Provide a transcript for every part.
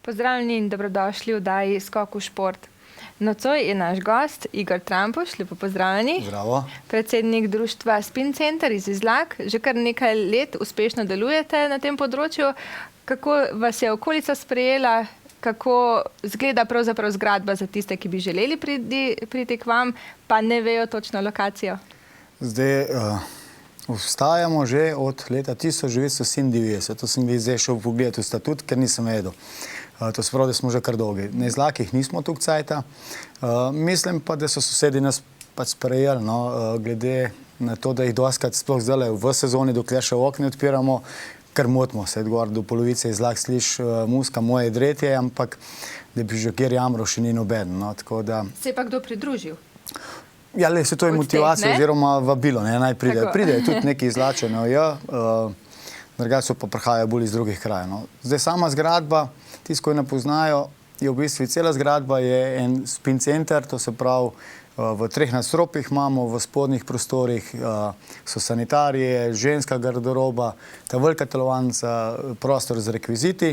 Pozdravljeni in dobrodošli v oddaji Skok v šport. Nocoj je naš gost Igor Trampuš, lepo pozdravljeni. Zdravo. Predsednik društva Spin Center iz Izlak. Že kar nekaj let uspešno delujete na tem področju. Kako vas je okolica sprejela? Kako izgleda pravzaprav zgradba za tiste, ki bi želeli priti k vam, pa ne vejo točno lokacijo? Zdaj, vstajamo že od leta 1997. To sem zdaj šel pogledati v statut, ker nisem vedel. To se pravi, da smo že kar dolgi. Na Izlakih nismo tukaj cajta. Mislim pa, da so sosedi nas pač sprejeli, glede na to, da jih doskrat sploh zdaj v sezoni, dokler še okne odpiramo, kar motimo se, gor do polovice Izlak sliš muska moje dretje, ampak da bi že kjer jamro še ni noben. Se je pa kdo pridružil? Ja, le, se to je motivacija oziroma vabilo, naj pride. Pride tudi neki izlačeno, drugače pa prihajajo bolj iz drugih krajev. Zdaj sama zgradba, tisti, ko jo ne poznajo, je v bistvu cela zgradba je en spin center, to se pravi v 3 nadstropjih imamo, v spodnjih prostorih so sanitarije, ženska garderoba, ta velika telovadnica, prostor z rekviziti,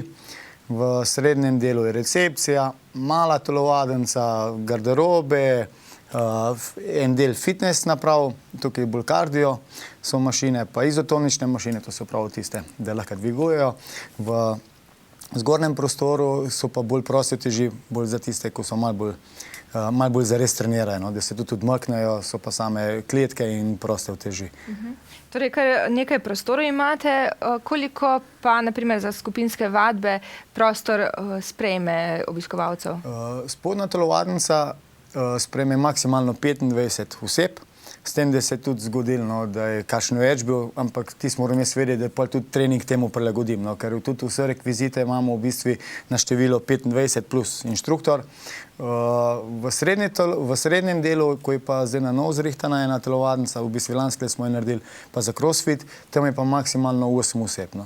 v srednjem delu je recepcija, mala telovadnica, garderobe, en del fitness naprav, tukaj bolj kardio, so mašine, pa izotonične mašine, to se pravi tiste, da lahko dvigujejo. V zgornjem prostoru so pa bolj proste uteži, bolj za tiste, ko so malo bolj zares trenirajo, da se tudi odmaknejo, so pa same kletke in proste uteži. Torej, kar nekaj prostorov imate, koliko pa, naprimer, za skupinske vadbe prostor sprejme obiskovalcev? Spodnja telovadnica sprejme maksimalno 25 oseb, s tem, da se je tudi zgodilo, da je kakšno več bil, ampak ti smo morali vedeti, da pa tudi trening temu prilagodim, ker tudi vse rekvizite imamo v bistvu na število 25 plus inštruktor. V srednjem delu, ko je pa zdaj na novo zrihtana ena telovadnica, v bistvu lansko smo jo naredili pa za crossfit, tam je pa maksimalno 8 oseb.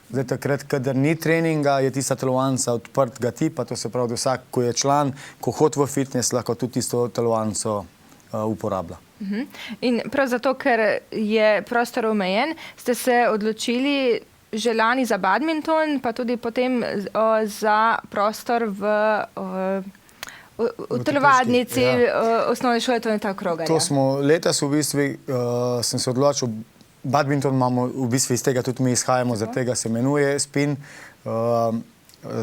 Zdaj, takrat, kadar ni treninga, je tista telovadnica odprtega tipa, to se pravi, da vsak, ko je član, ko hodi v fitness, lahko tudi tisto telovadnico uporablja. In prav zato, ker je prostor omejen, ste se odločili že lani za badminton, pa tudi potem za prostor v telovadnici osnovne šole, to je ta Krogarja. To smo letos v bistvu, sem se odločil, badminton imamo v bistvu iz tega tudi mi izhajamo, zaradi tega se imenuje Spin.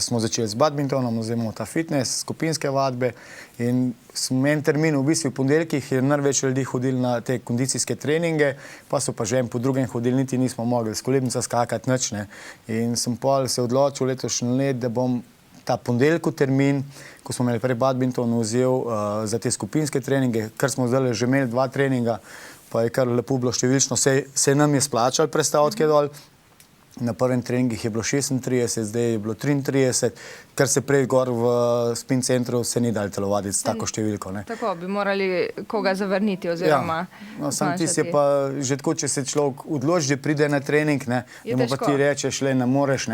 Smo začeli z badmintonom, zdaj imamo ta fitness, skupinske vadbe in smo en termin v bistvu v ponedeljkih, je največ ljudi hodili na te kondicijske treninge, pa so pa že en po drugem hodili, niti nismo mogli s kolebnica skakati nič, ne. In sem pol se odločil letošnji let, da bom ta ponedeljkov termin, ko smo imeli prej badminton, vzel za te skupinske treninge, ker smo zdaj že imeli 2 treninga, pa je kar lepo bilo številčno, se nam je splačal predstaviti kaj dol. Na prvem treningih je bilo 36, zdaj je bilo 33, kar se prej gor v spin centru se ni dali telovaditi s tako številko. Tako, bi morali koga zavrniti oziroma sam ti je pa že tako, če se človek odloči, da pride na trening, da mu pa ti rečeš, le ne moreš,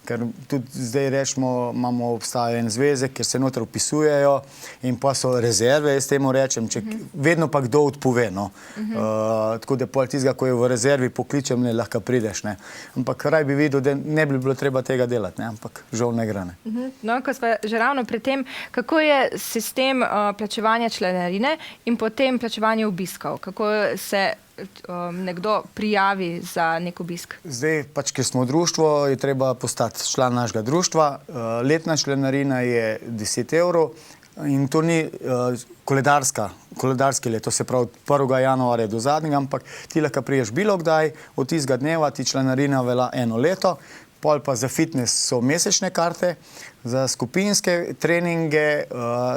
ker tudi zdaj rečemo, imamo obstaja en zvezek, kjer se noter vpisujejo in pa so rezerve, jaz temu rečem, vedno pa kdo odpove, tako da pol tistega, ko je v rezervi, pokličem, lahko prideš, ampak raj bi videl, da ne bi bilo treba tega delati, ampak žal ne gre. No, ko smo že ravno pri tem, kako je sistem plačevanja članarine in potem plačevanje obiskov? Kako se nekdo prijavi za nek obisk? Zdaj, ker smo društvo, je treba postati član našega društva. Letna članarina je 10 evrov in to ni koledarski let, to se pravi od 1. januarja do zadnjega, ampak ti lahko priješ bilo kdaj, od tistega dneva ti članarina velja 1 leto, pol pa za fitness so mesečne karte, za skupinske treninge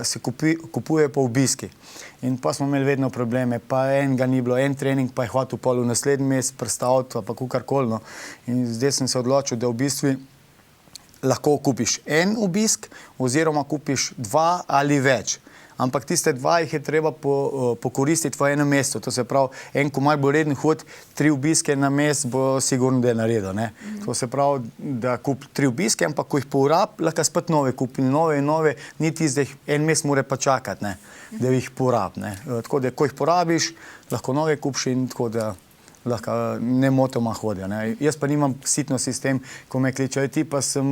se kupuje po obiski. In pa smo imeli vedno probleme, pa enega ni bilo, en trening pa je hotel pol v naslednji mesec prestaviti, pa kakorkoli. In zdaj sem se odločil, da v bistvu lahko kupiš en obisk oziroma kupiš 2 ali več. Ampak tiste 2 jih je treba pokoristiti v enem mestu. To se pravi, en, ko malo bo reden hod, 3 obiske na mesec bo sigurno, da je naredil. To se pravi, da kupi 3 obiske, ampak ko jih porab, lahko spet nove kupi, nove in nove, niti zdaj en mesec mora pa čakati, da jih porab. Tako da, ko jih porabiš, lahko nove kupiš in tako da lahko nemotoma hodijo. Ne. Jaz pa nimam sitno sistem, ko me kličejo, ti pa sem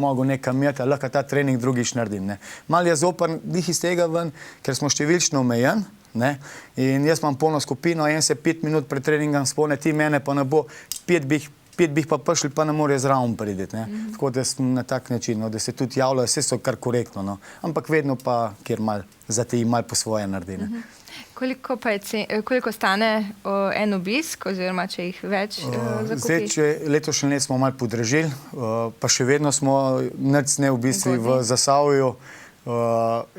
mogel nekam jeti, lahko ta trening drugič naredim. Ne. Mal je zoper dih iz tega ven, ker smo številčno omejen, ne. In jaz imam polno skupino, en se 5 minut pred treningom spomne, ti mene pa ne bo, 5 bi pa prišli, pa ne more zraven prideti. Tako da sem na tak način, da se tudi javljajo, vse so kar korektno, no. Ampak vedno pa, kjer mal zateji, mal po svoje naredi. Koliko stane en obisk, oziroma če jih več zakupi? Zdaj, letošnje leto smo malo podražili, pa še vedno smo nič ne v bistvu v Zasavju.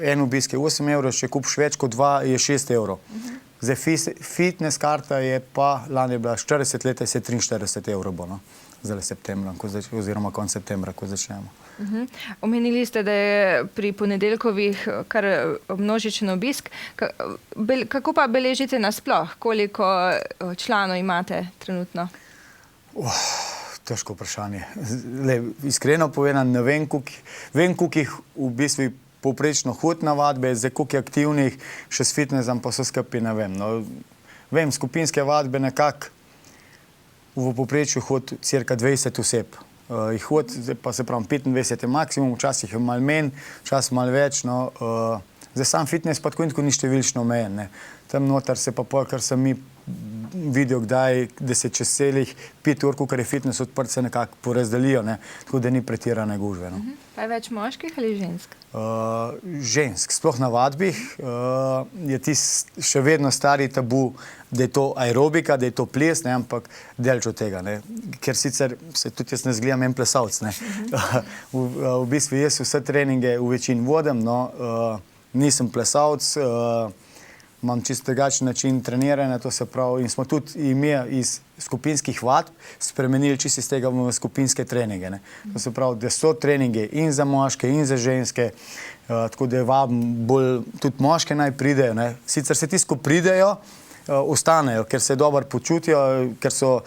En obisk je 8 evrov, če kupiš več kot 2, je 6 evrov. Zdaj, fitness karta je pa, lani je bila 40 let, je 43 evrov bo, no? Zdaj septembra, oziroma konec septembra, ko začnemo. Omenili ste, da je pri ponedeljkovih kar množičen obisk. Kako pa beležite nasploh? Koliko članov imate trenutno? Težko vprašanje. Iskreno povedano, ne vem, koliko jih v bistvu povprečno hod na vadbe, zdaj koliko je aktivnih, še s fitnessom pa vse skupaj ne vem. No, vem, skupinske vadbe nekako v povprečju hod cirka 20 oseb. Jih hod, pa se pravim, 25 je maksimum, včasih je malo menj, včasih malo več. No, zdaj sam fitness pa tako in tako ni številčno omejen. Tam noter se pa pol, kar sem mi videl kdaj, da se čez celih 5 ur, kar je fitness odprt, se nekako porazdelijo, ne? Tako da ni pretirane gužve. No. Pa je več moških ali žensk? Žensk. Sploh na vadbih je še vedno stari tabu, da je to aerobika, da je to ples, ne? Ampak delč od tega. Ne? Ker sicer se tudi jaz ne zgledam en plesavc. Ne? V bistvu jaz vse treninge v večini vodim, no, nisem plesavc, imam čisto drugačen način treniranja, to se pravi, in smo tudi ime iz skupinskih vadb spremenili čisto iz tega v skupinske treninge. Ne. To se pravi, da so treninge in za moške, in za ženske, tako da vabim bolj tudi moške naj pridejo. Ne. Sicer se tisto, ko pridejo, ostanejo, ker se dobro počutijo, ker so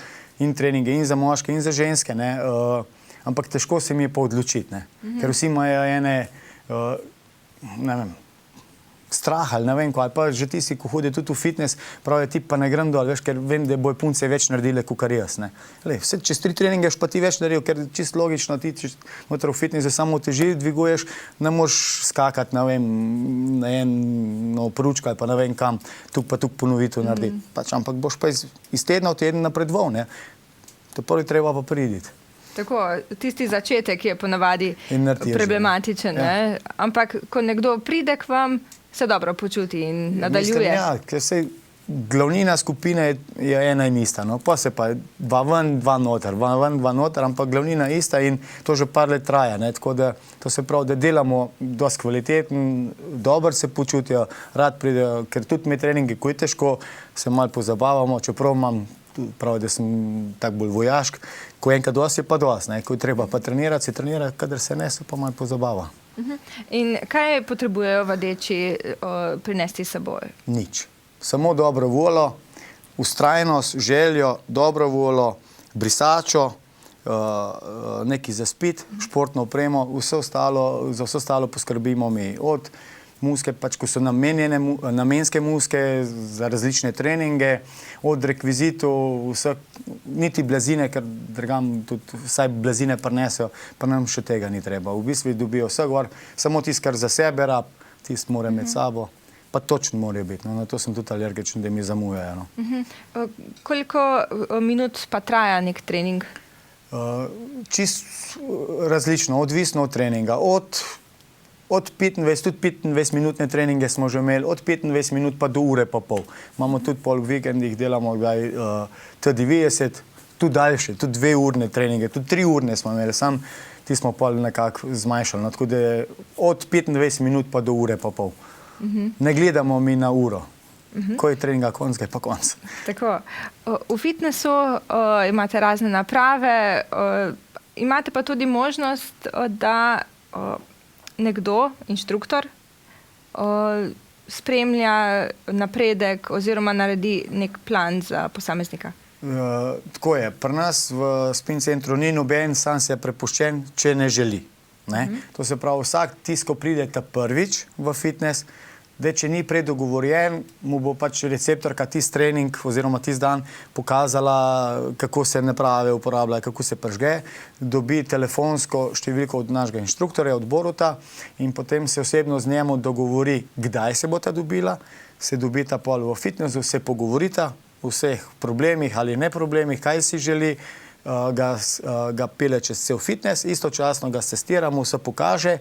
in treninge in za moške, in za ženske, ne. Ampak težko se mi je pa odločiti, ne. Ker vsi imajo ene, ne vem, strah ali ne vem ko, ali pa že tisti, ko hodi tudi v fitness, pravijo, ti pa ne grem dol, veš, ker vem, da bojo punce več naredile, kot jaz, ne. Vse, čez 3 treninge pa ti več naredil, ker čisto logično ti noter v fitnessu samo teži dviguješ, ne moš skakati, ne vem, na eno poručko ali pa ne vem kam, tuk pa tuk ponovitev narediti. Pač, ampak boš pa iz tedna v teden napredoval, ne. To prvi treba pa priditi. Tako, tisti začetek je ponavadi problematičen, ne. Ampak, ko nekdo pride k vam, se dobro počuti in nadaljuje. Mislim, ja, ker se glavnina skupine je ena in ista. No. Pa se pa dva ven, dva noter, ampak glavnina ista in to že par let traja. Ne. Tako da to se pravi, da delamo dosti kvaliteten, dobro se počutijo, rad pridejo, ker tudi med treningi, ko je težko, se malo pozabavamo, čeprav imam prav, da sem tak bolj vojašk, ko enkrat dosti je pa dosti, ne. Ko je treba pa trenirati, se trenira, kadar se ne, se pa malo pozabava. In kaj potrebujejo vadeči prinesti s seboj? Nič. Samo dobro voljo, vztrajnost, željo, dobro voljo, brisačo, neki za spit, športno opremo, za vse ostalo poskrbimo mi. Od muske, pač ko so namenske muske za različne treninge, od rekvizitov, niti blazine, ker drugam tudi vsaj blazine prinesejo, pa nam še tega ni treba. V bistvu dobijo vse gor, samo tisto, kar za sebe rab, tisto mora med sabo, pa točno morajo biti. No, na to sem tudi alergičen, da mi zamujajo. No. Koliko minut pa traja nek trening? Čist različno, odvisno od treninga. Od 25-minutne treninge smo že imeli, od 25 minut pa do ure pa pol. Imamo tudi pol v vikendih, delamo tudi 90, tudi daljše, tudi 2-urne treninge, tudi 3-urne smo imeli, sam ti smo pol nekako zmanjšali. No, tako da od 25 minut pa do ure pa pol. Ne gledamo mi na uro. Ko je treninga konc, je pa konc. Tako. V fitnessu imate razne naprave, imate pa tudi možnost, da nekdo, inštruktor, spremlja napredek oziroma naredi nek plan za posameznika. Tako je. Pri nas v spin centru ni noben, sam se je prepuščen, če ne želi. Ne? To se pravi, vsak tisto, ko pride ta prvič v fitness, Če ni predogovorjen, mu bo pač receptorka tisti trening oziroma tisti dan pokazala, kako se naprave uporabljajo, kako se pržge, dobi telefonsko številko od našega inštruktorja, od Boruta, in potem se osebno z njemu dogovori, kdaj se bo ta dobila, se dobita pol v fitnessu, se pogovorita o vseh problemih ali ne problemih, kaj si želi, ga pele čez cel fitness, istočasno ga testiramo, se pokaže,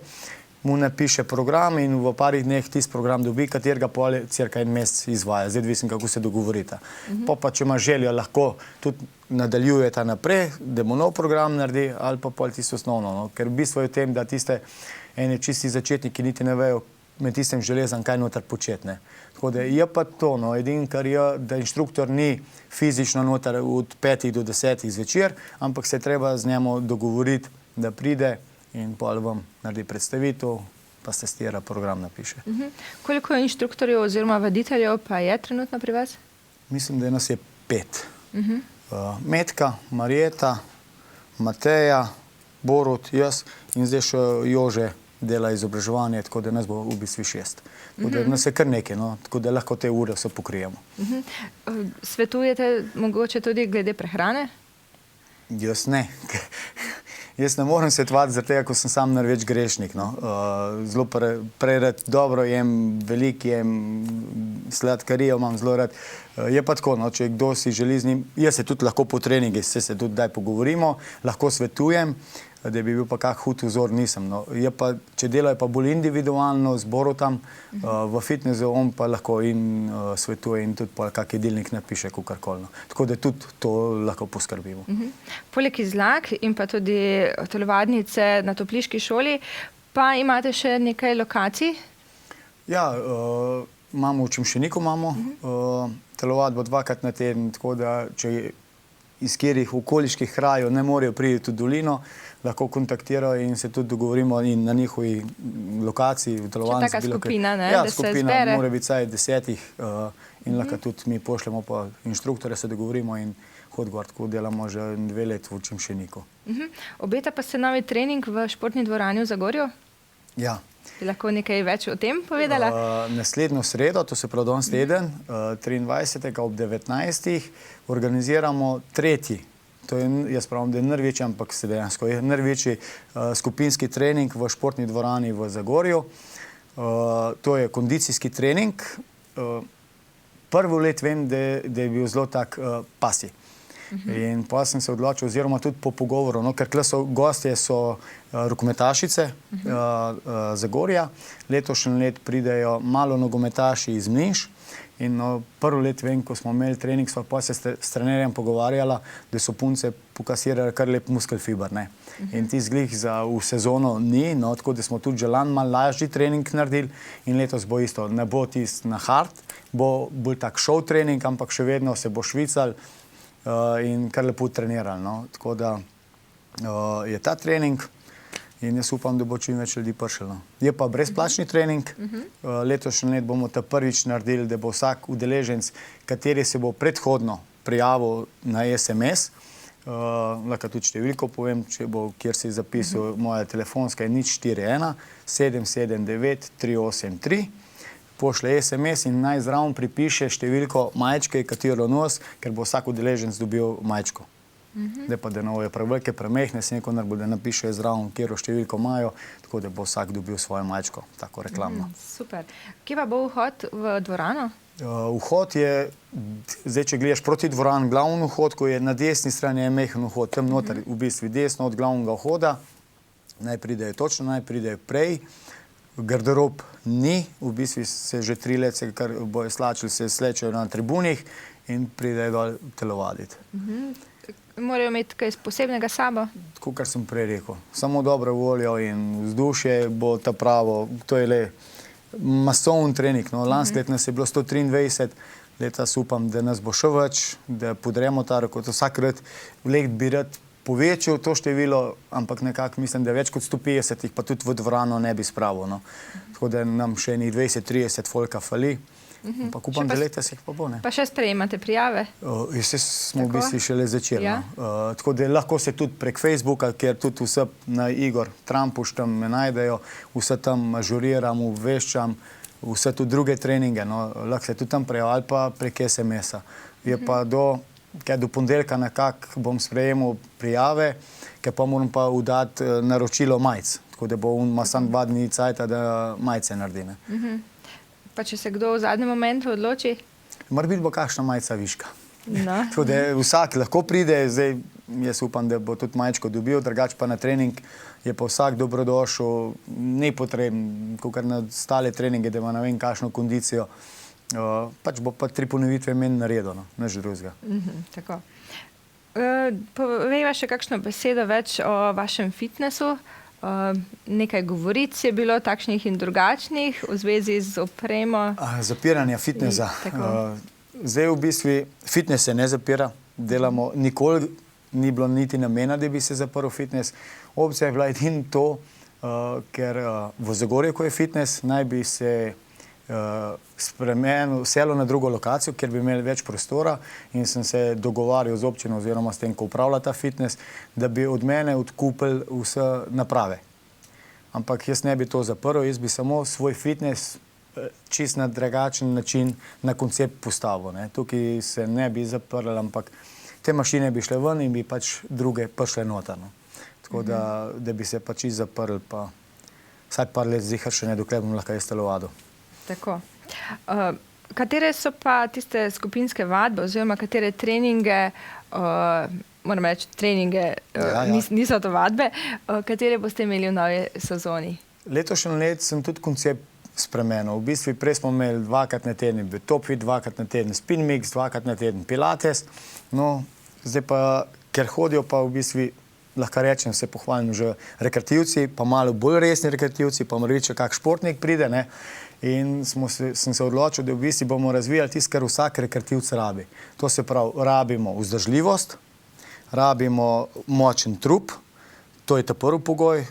mu napiše program in v parih dneh tisti program dobi, katerega pol cirka en mesec izvaja. Zdaj odvisno, kako se dogovorita. Pa če ima željo, lahko tudi nadaljujeta naprej, da mu nov program naredi, ali pa pol tisto osnovno. No? Ker v bistvu je v tem, da tiste eni čisti začetniki niti ne vejo med tistem železom, kaj noter početne. Tako da je pa to, no, edin, kar je, da inštruktor ni fizično noter od 5 do 10 zvečer, ampak se treba z njemu dogovoriti, da pride in pol vam naredi predstavitev, pa se testira, program napiše. Koliko inštruktorjev oziroma vaditeljev pa je trenutno pri vas? Mislim, da nas je 5. Metka, Marjeta, Mateja, Borut, jaz in zdaj še Jože dela izobraževanje, tako da nas bo v bistvu 6. Tako da nas je kar nekaj, no, tako da lahko te ure vse pokrijemo. Svetujete mogoče tudi glede prehrane? Jaz ne. Jaz ne morem svetovati zaradi tega, ko sem sam največ grešnik. No. Zelo prej rad dobro jem, veliko jem, sladkarijo imam zelo rad. Je pa tako, no, če kdo si želi z njim, jaz se tudi lahko po treningi, se tudi daj pogovorimo, lahko svetujem, da bi bil pa kak hud vzor, nisem. No. Je pa, če delajo pa bolj individualno z Borutom v fitnessu, on pa lahko in svetuje in tudi pa kak jedilnik napiše, kakorkoli. No. Tako da tudi to lahko poskrbimo. Poleg Izlak in pa tudi telovadnice na Topliški šoli, pa imate še nekaj lokacij? Ja, imamo v Čemšeniku, telovadbo 2-krat na teden, tako da če iz katerih okoliških krajev ne morejo priti v dolino, lahko kontaktirajo in se tudi dogovorimo in na njihovi lokaciji v telovanju. Taka skupina, ne? Ja, da skupina, se zbere. mora biti vsaj 10 in lahko tudi mi pošljemo pa inštruktore, se dogovorimo in hod gor, tako delamo že 2 leti v Čemšeniku. Obeta pa se novi trening v športni dvorani v Zagorju? Ja. Bi lahko nekaj več o tem povedala? Naslednjo sredo, to se pravi danes teden, 23. ob 19. organiziramo 3. To je, jaz pravim, da je največji, ampak se dejansko je največji skupinski trening v športni dvorani v Zagorju. To je kondicijski trening. Prvo let vem, da je bil zelo tak pasji. In pa sem se odločil, oziroma tudi po pogovoru, no, ker gostje so rokometašice Zagorja, letošnji let pridejo malo nogometaši iz Mlinš in prvo let vem, ko smo imeli trening, sva pa se s trenerjem pogovarjala, da so punce pokasirali kar lep muskelfiber, ne. In ti zglih v sezono ni, no, tako da smo tudi že lani malo lažji trening naredili in letos bo isto, ne bo tist na hard, bo bolj tak show trening, ampak še vedno se bo švical in kar lepo trenirali. No. Tako da je ta trening in jaz upam, da bo čim več ljudi prišlo. Je pa brezplačni trening. Letošnji let bomo ta prvič naredili, da bo vsak udeleženec, kateri se bo predhodno prijavil na SMS, lahko tudi številko povem, če bo, kjer si zapisal, moja telefonska je 041 779 383. Pošle SMS in naj zraven pripiše številko majčke, katero nos, ker bo vsak udeleženec dobil majčko. Zdaj pa, da je prevelike, premehne, se neko da napiše zraven, kjero številko imajo, tako da bo vsak dobil svojo majčko, tako reklamno. Super. Kje pa bo vhod v dvorano? Vhod je, zdaj če gledaš proti dvorani, glavni vhod, ko je na desni strani je mehen vhod, tam noter v bistvu desno od glavnega vhoda, naj pridejo prej. Garderob ni, v bistvu se že 3 leta, kar bojo slačili, se slečajo na tribunih in pridejo dol telovaditi. Morajo imeti kaj posebnega sabo? Tako, kar sem prej rekel. Samo dobro voljo in vzdušje bo ta pravo. To je le masovni trening. No, lansko let nas je bilo 123, letos upam, da nas bo še več, da podremo ta rekord. Vsakrat let bi rad povečal to število, ampak nekako mislim, da več kot 150 pa tudi v dvorano ne bi spravil. No. Tako da nam še enih 20-30 folka fali. Ampak upam, da letos jih pa bo. Ne. Pa še sprejemate prijave? Smo v bistvu šele začeli. Ja. Tako da lahko se tudi prek Facebooka, kjer tudi vse na Igor Trampuš tam me najdejo, vse tam žuriram, obveščam, vse tudi druge treninge, no, lahko se tudi tam prejo ali pa prek SMS-a. Je pa do ponedeljka nekako bom sprejemal prijave, ker pa moram pa udati naročilo majic, tako da bo ima samo 2 dni cajta, da majice naredi. Pa če se kdo v zadnjem momentu odloči? Mora biti bo kakšna majica viška. No. Tako da vsak lahko pride, zdaj jaz upam, da bo tudi majčko dobil, drugače pa na trening je pa vsak dobrodošel, nepotreben, kakor na ostale treninge, da ima ne vem kakšno kondicijo. Pač bo pa 3 ponovitve meni naredil, no, nič drugega. Tako. Povejva še kakšno besedo več o vašem fitnesu. Nekaj govoric je bilo takšnih in drugačnih v zvezi z opremo. Zapiranje fitnesa. Zdaj v bistvu fitness se ne zapira, delamo, nikoli ni bilo niti namena, da bi se zaprl fitness. Opcija je bila edino to, ker v Zagorju, ko je fitness, naj bi se spremenil, selil na drugo lokacijo, kjer bi imeli več prostora in sem se dogovarjal z občino oziroma s tem, ko upravlja ta fitness, da bi od mene odkupili vse naprave. Ampak jaz ne bi to zaprl, jaz bi samo svoj fitness čist na drugačen način na koncept postavil. Ne. Tukaj se ne bi zaprl, ampak te mašine bi šle ven in bi pač druge prišle noter. No. Tako da bi se pač zaprl, pa vsaj par let zihar še ne, dokler bom lahko jaz telovadil. Tako. Katere so pa tiste skupinske vadbe oziroma katere treninge, moram reči treninge, niso to vadbe, katere boste imeli v novi sezoni? Letošnje leto sem tudi koncept spremenil. V bistvu prej smo imeli 2-krat na teden Topfit, 2-krat na teden Spin Mix, 2-krat na teden Pilates. No, zdaj pa, ker hodijo pa v bistvu, lahko rečem, se pohvalim že rekreativci, pa malo bolj resni rekreativci, pa mora reči, kak športnik pride, ne. In sem se odločil, da v bistvu bomo razvijali tisto, kar vsak rekreativc rabi. To se pravi, rabimo vzdržljivost, rabimo močen trup, to je ta prvi pogoj,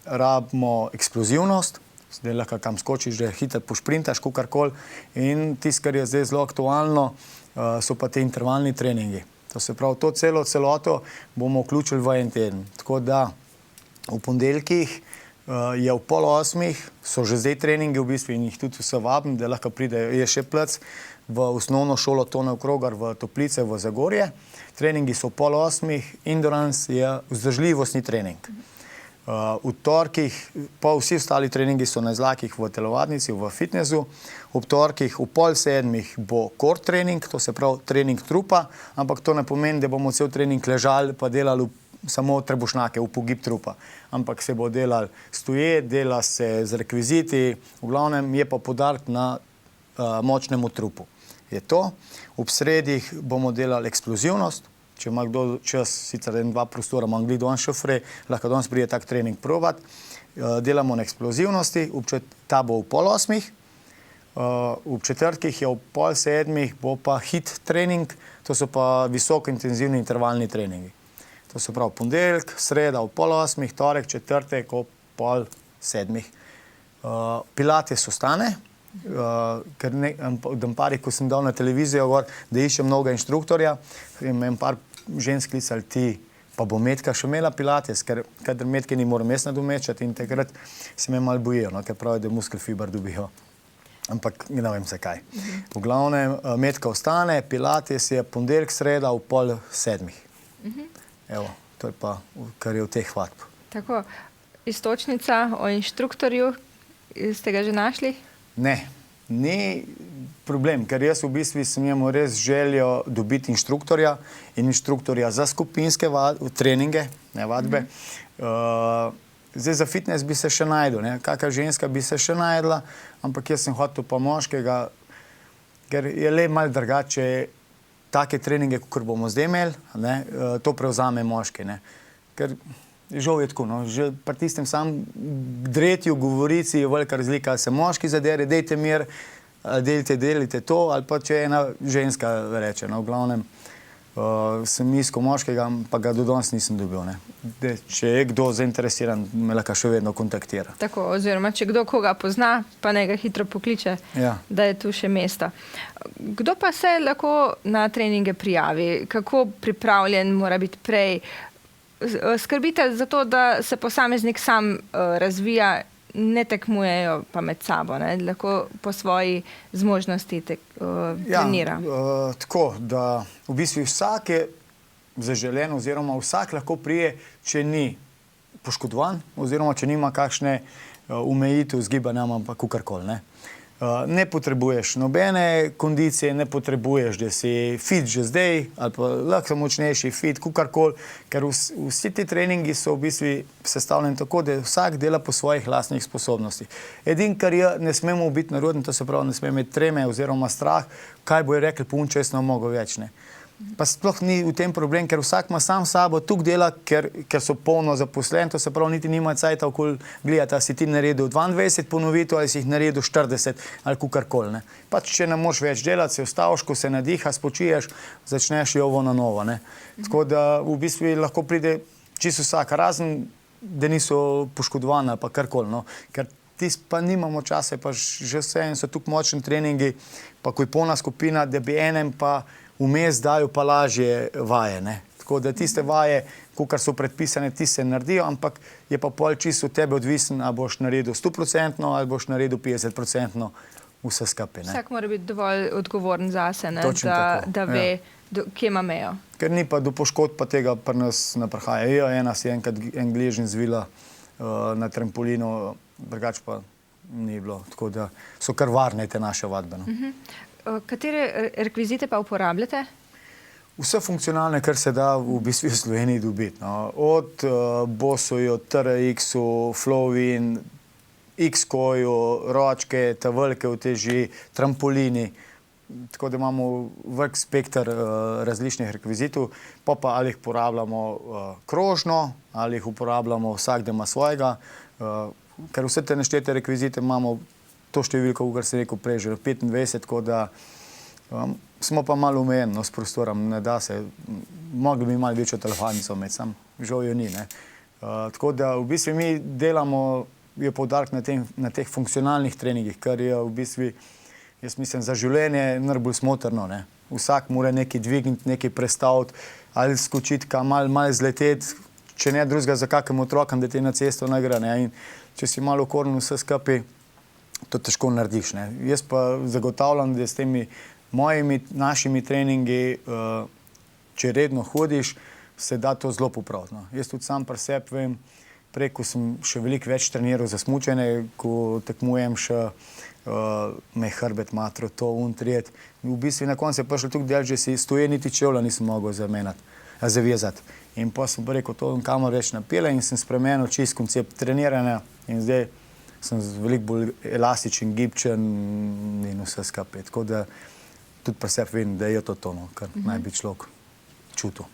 rabimo eksplozivnost, zdaj lahko kam skočiš, da hitro pošprintaš, kakorkoli. In tisto, kar je zdaj zelo aktualno, so pa te intervalni treningi. To se pravi, to celoto bomo vključili v en teden. Tako da v ponedeljkih je v 7:30, so že zdaj treningi v bistvu in jih tudi vse vabim, da lahko pridejo, je še plec v osnovno šolo Tone Krogar v Toplice v Zagorje. Treningi so v 7:30, endurance je vzdržljivostni trening. V torkih, pa vsi ostali treningi so na izlakih v telovadnici, v fitnessu. Ob torkih v 6:30 bo core trening, to se pravi trening trupa, ampak to ne pomeni, da bomo cel trening ležali pa delali samo trebušnjake, v pogib trupa. Ampak se bo delal stoje, dela se z rekviziti, v glavnem je pa poudarek na močnemu trupu. Je to. Ob sredih bomo delali eksplozivnost. Če ima kdo čas, sicer 2 prostora, imam glih danes šofre, lahko danes pride tak trening provat. Delamo na eksplozivnosti, ta bo v 7:30. V četrtkih je v 6:30 bo pa hit trening, to so pa visoko intenzivni intervalni treningi. To se pravi ponedeljek, sreda v 7:30, torek, četrtek ob 6:30. Pilates ostane, ker pari, ko sem dal na televizijo gor, da iščem mnoga inštruktorja, imam par žensk klicali, ti pa bo Metka še imela Pilates, ker kadar Metke ni moram jaz nadomečati in takrat se me malo bojijo, no, ker pravi, da muskel fiber dobijo. Ampak ne vem zakaj. V glavnem, Metka ostane, Pilates je ponedeljek, sreda v 6:30. Evo, to je pa, kar je v teh vadb. Tako, iztočnica o inštruktorju, ste ga že našli? Ne, ni problem, ker jaz v bistvu sem imel res željo dobiti inštruktorja in inštruktorja za skupinske treninge, ne vadbe. Zdaj za fitness bi se še najdel, ne, kakšna ženska bi se še najdla, ampak jaz sem hotel pa moškega, ker je le malo drugače take treninge, kot bomo zdaj imeli, ne, to prevzame moški, ne. Ker žal je tako, no, že pri tistem sam dretju, govorici je velika razlika, ali se moški zadere, dejte mir, delite to, ali pa če ena ženska reče, no, v glavnem sem iskal moškega, pa ga do danes nisem dobil, ne. Če je kdo zainteresiran, me lahko še vedno kontaktira. Tako, oziroma, če kdo koga pozna, pa naj ga hitro pokliče, da je tu še mesto. Kdo pa se lahko na treninge prijavi? Kako pripravljen mora biti prej? Skrbite za to, da se posameznik sam razvija ne tekmujejo pa med sabo, ne? Lahko po svoji zmožnosti trenira. Tako, da v bistvu vsak je zaželen oziroma vsak lahko prije, če ni poškodovan oziroma če nima kakšne omejitev z gibanjem, ampak kakorkoli, ne. Ne potrebuješ nobene kondicije, ne potrebuješ, da si fit že zdaj ali pa lahko močnejši fit, kakorkoli, ker vsi ti treningi so v bistvu sestavljeni tako, da vsak dela po svojih lastnih sposobnostih. Edino, kar ne smemo biti narodni, to se pravi, ne smemo imeti treme oziroma strah, kaj bojo rekli, punče, jaz ne mogo več, ne. Pa sploh ni v tem problem, ker vsak ima sam sabo tukaj dela, ker so polno zaposleni, to se pravi, niti nima cajta okoli gledati, ali si ti naredil 22 ponovitev, ali si jih naredil 40 ali kakorkoli, ne. Pač, če ne moš več delati, se ustaviš, ko se nadiha, spočiješ, začneš jovo na novo, ne. Tako da v bistvu lahko pride čisto vsak, razen, da niso poškodovani ali pa karkoli, no. Ker pa nimamo časa, pa že vse in so tukaj močni treningi, pa ko je polna skupina, da bi enem pa vmes dajo pa lažje vaje, ne. Tako da tiste vaje, kakor so predpisane, ti se naredijo, ampak je pa pol čisto od tebe odvisen, ali boš naredil 100% ali boš naredil 50% vse skupaj, ne. Vsak mora biti dovolj odgovoren zase, ne, da ve, kje ima mejo. Ker ni pa do poškodb pa tega pri nas ne prihaja. Ena si enkrat en gležnj zvila na trampolinu, drugače pa ni bilo. Tako da so kar varne te naše vadbe, no. Katere rekvizite pa uporabljate? Vse funkcionalne, kar se da v bistvu v Sloveniji dobiti, no. Od Bosoju, TRX-u, Flowin, X-koju, ročke, velike uteži, trampolini. Tako da imamo velik spekter različnih rekvizitov, pa ali jih uporabljamo krožno, ali jih uporabljamo vsak, da ima svojega, ker vse te neštete rekvizite imamo to številko, kar se rekel prej, že 25, tako da smo pa malo omejeni s prostorom, ne da se, mogli bi malo večjo telefonico imeti, sam žal jo ni, ne. Tako da v bistvu mi delamo, je poudarek na teh funkcionalnih treningih, kar je v bistvu, jaz mislim, za življenje najbolj smotrno, ne. Vsak mora nekaj dvigniti, nekaj prestaviti, ali skočiti, malo zleteti, če ne drugega za kakim otrokom, da ti na cesto ne gre, ne. In če si malo okorn vse skupaj, to težko narediš, ne. Jaz pa zagotavljam, da s temi našimi treningi, če redno hodiš, se da to zelo popraviti, no. Jaz tudi sam pri sebi vem, preko sem še veliko več treniral za smučanje, ko tekmujem še, me hrbet matro, to, trijet. V bistvu na koncu je prišlo tukaj del, že si stoje niti čevlja nisem mogel zavezati. In pa sem rekel, to kamor več napele in sem spremenil čist koncept treniranja in zdaj sem veliko bolj elastičen, gibčen in vse skupaj. Tako da tudi pri sebi vem, da je to, no, kar naj bi človek čutil.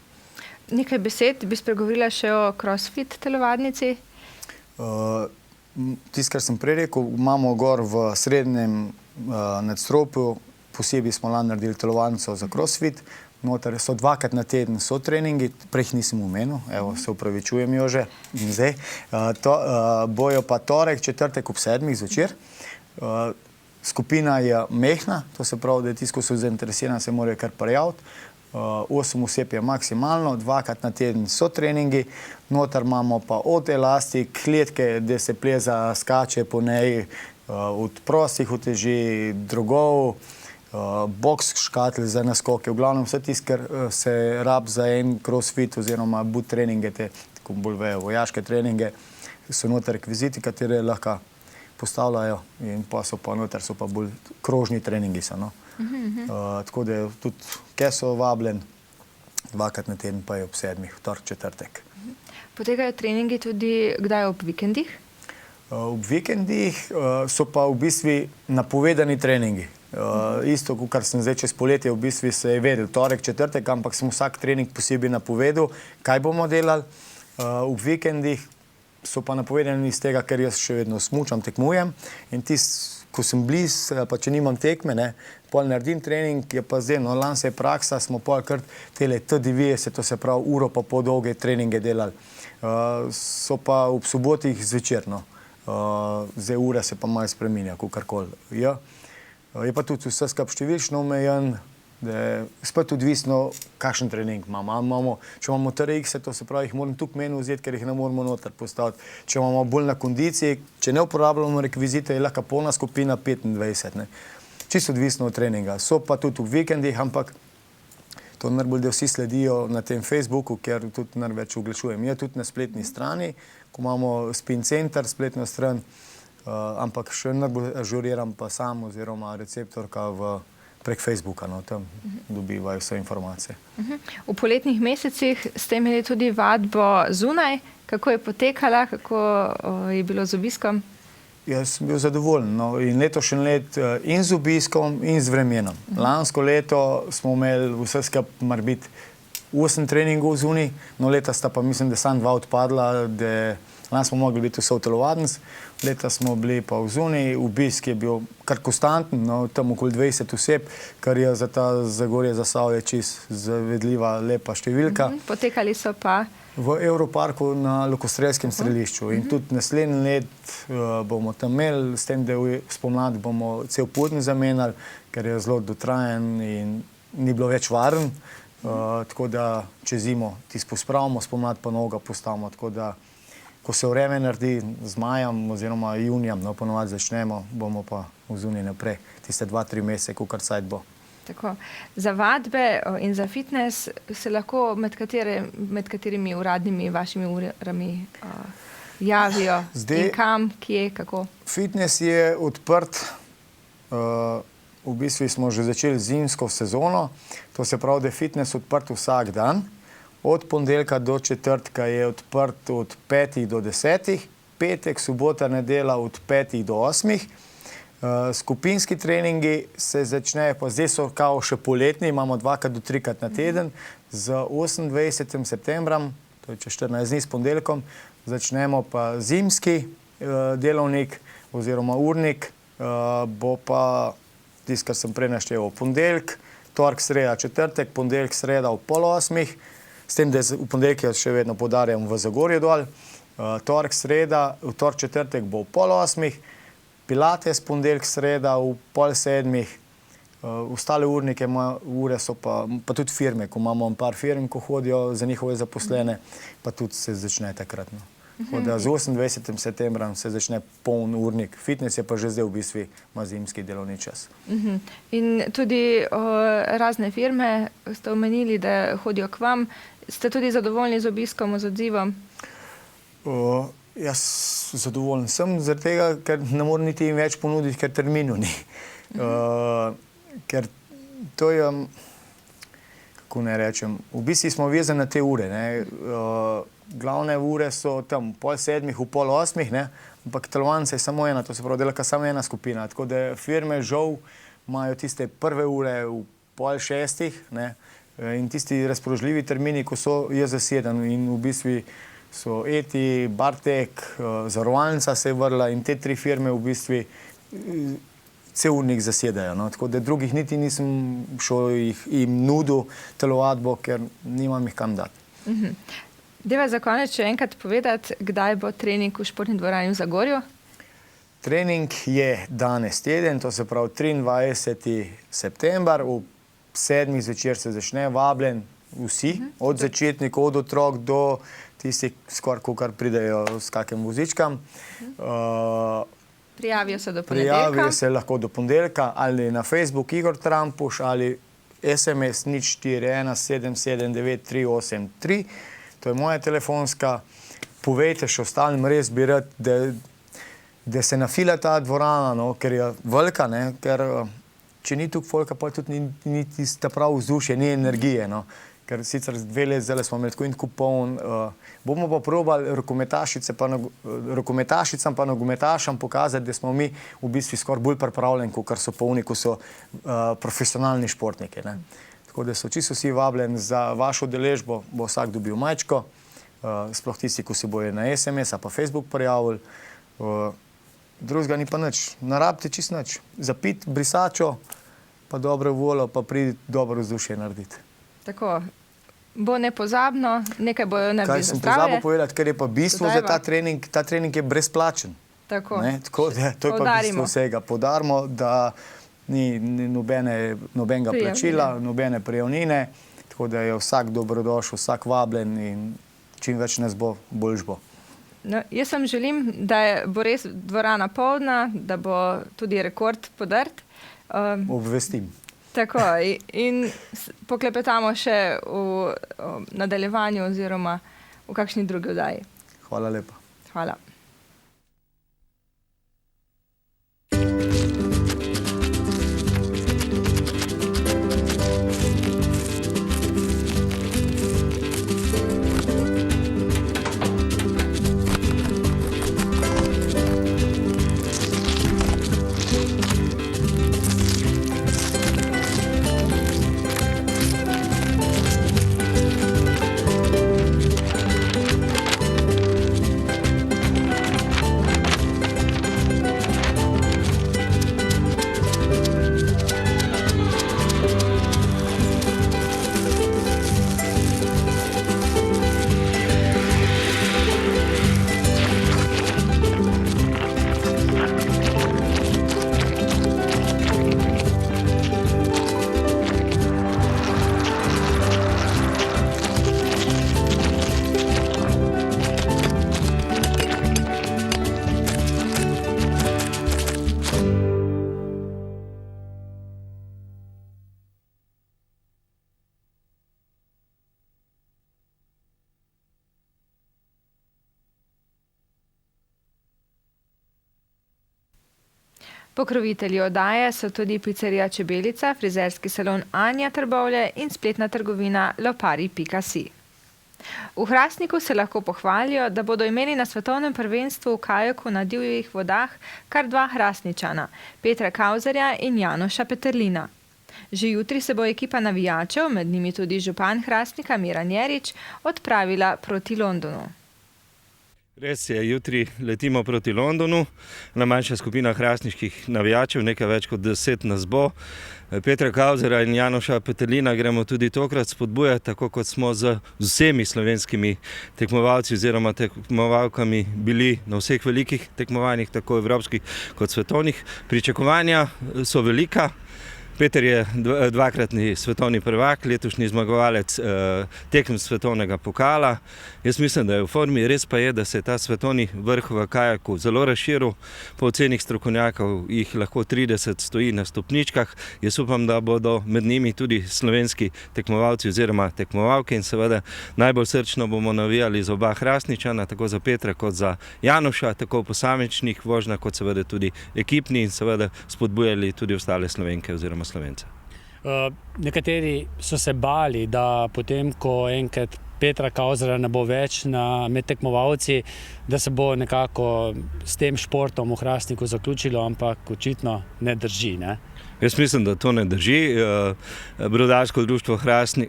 Nekaj besed bi spregovorila še o CrossFit telovadnici. Tisto, kar sem prej rekel, imamo gor v srednjem nadstropju, posebej smo lani naredili telovadnico za CrossFit. Noter so 2krat na teden so treningi, prej jih nisem omenil, evo, se upravičujem, Jože, in zdaj. Bojo pa torek, četrtek ob 7 zvečer. Skupina je mehna, to se pravi, da tisti, ko so zainteresirani, se morajo kar prijaviti. 8 oseb je maksimalno, 2krat na teden so treningi. Noter imamo pa od elastik, kletke, da se pleza, skače po njej, od prostih uteži, drogov, boks škatel za naskoke, v glavnem vse tisto, kar se rab za en crossfit oziroma boot treninge, te, tako bolj vejo, vojaške treninge, so noter rekviziti, katere lahko postavljajo in pa so pa noter, so pa bolj krožni treningi so, no. Tako da tudi keso vabljen, 2krat na teden pa je ob 7, torek, četrtek. Potekajo treningi tudi kdaj ob vikendih? Ob vikendih so pa v bistvu napovedani treningi. Isto, kar sem zdaj čez poletje, v bistvu se je vedel, torek, četrtek, ampak sem vsak trening posebej napovedal, kaj bomo delali. V vikendih so pa napovedani iz tega, ker jaz še vedno smučam, tekmujem in ko sem bliz, pa če nimam tekme, ne, pol naredim trening, je pa zdaj, no, lani se je praksa, smo pol kar tele T90, to se pravi uro pa pol dolge treninge delali. So pa ob sobotih zvečer, no. Zdaj ura se pa malo spreminja, kakorkoli. Je pa tudi vse skupaj številčno omejen, da je spet odvisno, kakšen trening imamo. Če imamo TRX, to se pravi, jih moram tukaj meni vzeti, ker jih ne moramo noter postaviti. Če imamo bolj na kondiciji, če ne uporabljamo rekvizite, je lahko polna skupina 25. Ne. Čisto odvisno od treninga. So pa tudi v vikendih, ampak to najbolj, da vsi sledijo na tem Facebooku, ker tudi največ oglašujem. Je tudi na spletni strani, ko imamo Spin Center, spletno stran, ampak še najbolj ažuriram pa sam oziroma receptorka prek Facebooka, no, tam dobivajo vse informacije. V poletnih mesecih ste imeli tudi vadbo zunaj. Kako je potekala, kako je bilo z obiskom? Jaz sem bil zadovoljen. No, in letošnji let in z obiskom in z vremenom. Lansko leto smo imeli vse skupaj morbiti 8 treningov zunaj, no leta sta pa mislim, da samo 2 odpadla, da lani smo mogli biti vse v telovadnici, leta smo bili pa v zunaj, obisk je bil kar konstanten, no, tam okoli 20 oseb, kar je za ta Zagorje Zasavje čist zavedljiva, lepa številka. Potekali so pa? V Evroparku na Lokostrelskem strelišču in tudi naslednji let bomo tam imeli, s tem, da spomladi bomo cel Puden zamenjali, ker je zelo dotrajen in ni bilo več varen, tako da čez zimo tisto pospravimo, spomladi pa novega postavimo, tako da ko se vreme naredi z majem oziroma junijem, no, ponovadi začnemo, bomo pa v zunaj naprej, tiste 2-3 mesece, kakor cajt bo. Tako. Za vadbe in za fitness se lahko med katerimi uradnimi vašimi urami javijo? In kam, kje, kako? Fitness je odprt, v bistvu smo že začeli zimsko sezono, to se pravi, da je fitness odprt vsak dan. Od ponedeljka do četrtka je odprt od 5 do 10, petek, sobota, nedelja od 5 do 8. Skupinski treningi se začnejo, pa zdaj so kao še poletni, imamo 2 do 3 na teden, z 28. septembrom, to je čez 14 dni s ponedeljkom, začnemo pa zimski delovnik oziroma urnik, bo pa tisto, kar sem prej našteval, ponedeljek, torek, sreda, četrtek, ponedeljek, sreda ob 7:30, s tem, da v ponedeljek še vedno poudarjam v Zagorju dol, torek, sreda, v torek, četrtek bo ob 7:30, pilates, ponedeljek, sreda v 6:30, ostale urnike, ure so pa tudi firme, ko imamo par firm, ko hodijo za njihove zaposlene, pa tudi se začne takrat. No. Z 28. septembrom se začne poln urnik. Fitness je pa že zdaj v bistvu ima zimski delovni čas. In tudi razne firme ste omenili, da hodijo k vam. Ste tudi zadovoljni z obiskom, z odzivom? Jaz zadovoljen sem zaradi tega, ker ne morem niti jim več ponuditi, ker terminu ni. Ker to je, kako ne rečem, v bistvu smo vezani na te ure. Glavne ure so tam 6:30, v 7:30, ne? Ampak telovadnica je samo ena, to se pravi, dela samo ena skupina. Tako da firme žal imajo tiste prve ure v 5:30, ne? In tisti razpoložljivi termini, ko so, je zaseden in v bistvu so Eti, Bartek, Zavarovalnica se je vrla in te 3 firme v bistvu cel urnik zasedajo. No? Tako da drugih niti nisem šel jim nudil telovadbo, ker nimam jih kam dati. Deva za konec še enkrat povedati, kdaj bo trening v športni dvorani v Zagorju? Trening je danes teden, to se pravi 23. september, v 7. zvečer se začne, vabljen vsi, od začetnikov, od otrok do tistih, skoraj kar pridejo s kakim vozičkam. Prijavijo se do ponedeljka? Prijavijo se lahko do ponedeljka ali na Facebook Igor Trampuš ali SMS 041 779 383. To je moja telefonska. Povejte še ostalim, res bi rad, da se nafila ta dvorana, no, ker je velika, ne, ker če ni tukaj folka, pa tudi ni tista prav vzdušje, ni energije, no. Ker sicer 2 let zdaj smo imeli tako in tako poln. Bomo pa probali rokometašicam pa nogometašam pokazati, da smo mi v bistvu skoraj bolj pripravljeni, kot so pa oni, ko so profesionalni športniki, ne. Tako da so čisto vsi vabljeni za vašo udeležbo, bo vsak dobil majčko, sploh tisti, ko se bojo na SMS pa Facebook prijavili. Drugega ni pa nič, ne rabite čisto nič. Zapiti brisačo, pa dobro voljo, pa pridi dobro vzdušje narediti. Tako, bo nepozabno, nekaj bojo naredili za zdravje. Kaj sem pozabil povedati, ker je pa bistvo za ta trening je brezplačen. Tako, tako da, to je pa bistvo vsega. Podarimo, da ni nobenega plačila, nobene prijavnine, tako da je vsak dobrodošel, vsak vabljen in čim več nas bo, boljš bo. No, jaz vam želim, da bo res dvorana polna, da bo tudi rekord podrt. Obvestim. Tako, in poklepetamo še v nadaljevanju oziroma v kakšni drugi oddaji. Hvala lepa. Hvala. Pokrovitelji oddaje so tudi pizzerija Čebelica, frizerski salon Anja Trbovlje in spletna trgovina lopari.si. V Hrastniku se lahko pohvalijo, da bodo imeli na svetovnem prvenstvu v kajaku na divjih vodah kar 2 Hrastničana, Petra Kauzerja in Janoša Peterlina. Že jutri se bo ekipa navijačev, med njimi tudi župan Hrastnika Miran Jerič, odpravila proti Londonu. Res je, jutri letimo proti Londonu, na manjša skupina hrastniških navijačev, nekaj več kot 10 nas bo. Petra Kauzerja in Janoša Peterlina gremo tudi tokrat spodbujati, tako kot smo z vsemi slovenskimi tekmovalci oziroma tekmovalkami bili na vseh velikih tekmovanjih, tako evropskih kot svetovnih. Pričakovanja so velika. Peter je 2-kratni svetovni prvak, letošnji zmagovalec tekem svetovnega pokala. Jaz mislim, da je v formi, res pa je, da se je ta svetovni vrh v kajaku zelo razširil. Po ocenih strokovnjakov jih lahko 30 stoji na stopničkah. Jaz upam, da bodo med njimi tudi slovenski tekmovalci oziroma tekmovalke in seveda najbolj srčno bomo navijali za oba Hrastničana, tako za Petra kot za Janoša, tako posamičnih vožnjah kot seveda tudi ekipni in seveda spodbujali tudi ostale Slovenke oziroma Slovence. Nekateri so se bali, da potem, ko enkrat Petra Kauzerja ne bo več med tekmovalci, da se bo nekako s tem športom v Hrastniku zaključilo, ampak očitno ne drži, ne? Jaz mislim, da to ne drži. Brodarsko društvo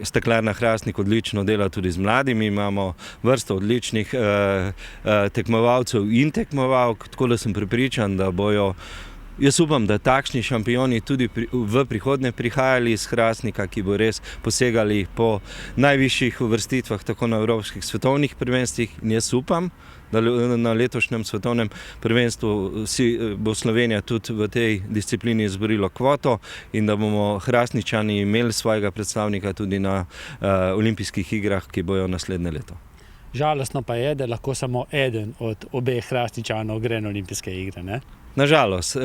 Steklarna Hrastnik odlično dela tudi z mladimi. Imamo vrsto odličnih tekmovalcev in tekmovalk, tako da sem prepričan, da bojo, jaz upam, da takšni šampioni tudi v prihodnje prihajali iz Hrastnika, ki bo res posegali po najvišjih uvrstitvah, tako na evropskih svetovnih prvenstvih. In jaz upam, da na letošnjem svetovnem prvenstvu bo Slovenija tudi v tej disciplini izborila kvoto in da bomo Hrastničani imeli svojega predstavnika tudi na olimpijskih igrah, ki bojo naslednje leto. Žalostno pa je, da lahko samo eden od obeh Hrastničanov gre na olimpijske igre, ne? Nažalost,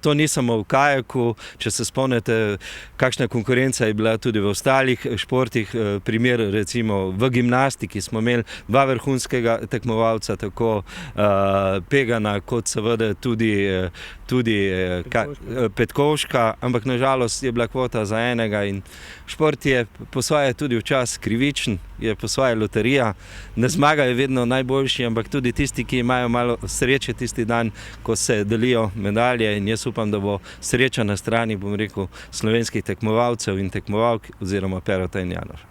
to ni samo v kajaku, če se spomnite, kakšna konkurenca je bila tudi v ostalih športih. Primer recimo v gimnastiki smo imeli 2 vrhunskega tekmovalca, tako Pegana kot seveda tudi Petkovška, ampak nažalost je bila kvota za enega in šport je po svoje tudi včasih krivičen, je po svoje loterija. Ne zmagajo vedno najboljši, ampak tudi tisti, ki imajo malo sreče tisti dan, ko se delijo medalje, in jaz upam, da bo sreča na strani, bom rekel, slovenskih tekmovalcev in tekmovalk oziroma Perota in Janoša.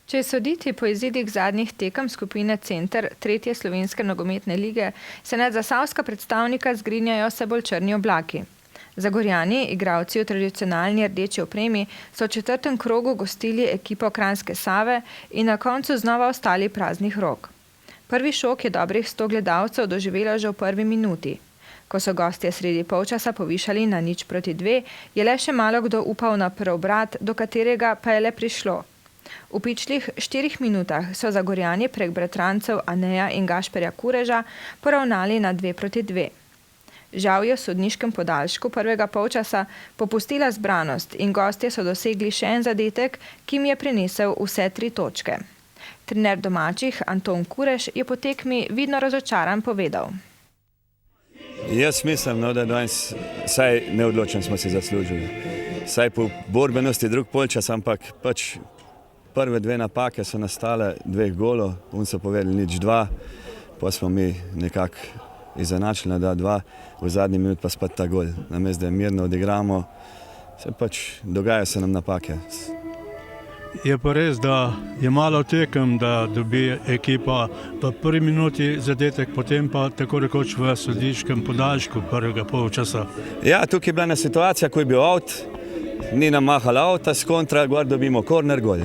Če je soditi po izidih zadnjih tekem skupine Center 3. slovenske nogometne lige, se nad zasavska predstavnika zgrinjajo vse bolj črni oblaki. Zagorjani, igralci v tradicionalni rdeči opremi, so v 4. krogu gostili ekipo Kranjske Save in na koncu znova ostali praznih rok. Prvi šok je dobrih 100 gledalcev doživelo že v prvi minuti. Ko so gostje sredi polčasa povišali na 0:2, je le še malo kdo upal na preobrat, do katerega pa je le prišlo. V pičlih 4 minutah so Zagorjani prek bratrancev Aneja in Gašperja Kureža poravnali na 2:2. Žal je v sodniškem podaljšku prvega polčasa popustila zbranost in gostje so dosegli še en zadetek, ki jim je prinesel vse 3 točke. Trener domačih Anton Kurež je po tekmi vidno razočaran povedal. Jaz mislim, da danes vsaj neodločen smo si zaslužili. Vsaj po borbenosti drug polčas, ampak pač prve 2 napake so nastale 2 golov, so povedali 0:2, pa smo mi nekako izenačili na 2:2, v zadnji minut pa spet ta gol. Namesto da mirno odigramo, se pač dogajajo se nam napake. Je pa res, da je malo tekem, da dobi ekipa v prvi minuti zadetek, potem pa tako rekoč v sodniškem podaljšku prvega polčasa. Ja, tukaj je bila ena situacija, ko je bil out, ni nam mahala avta, s kontra, gor dobimo korner gol.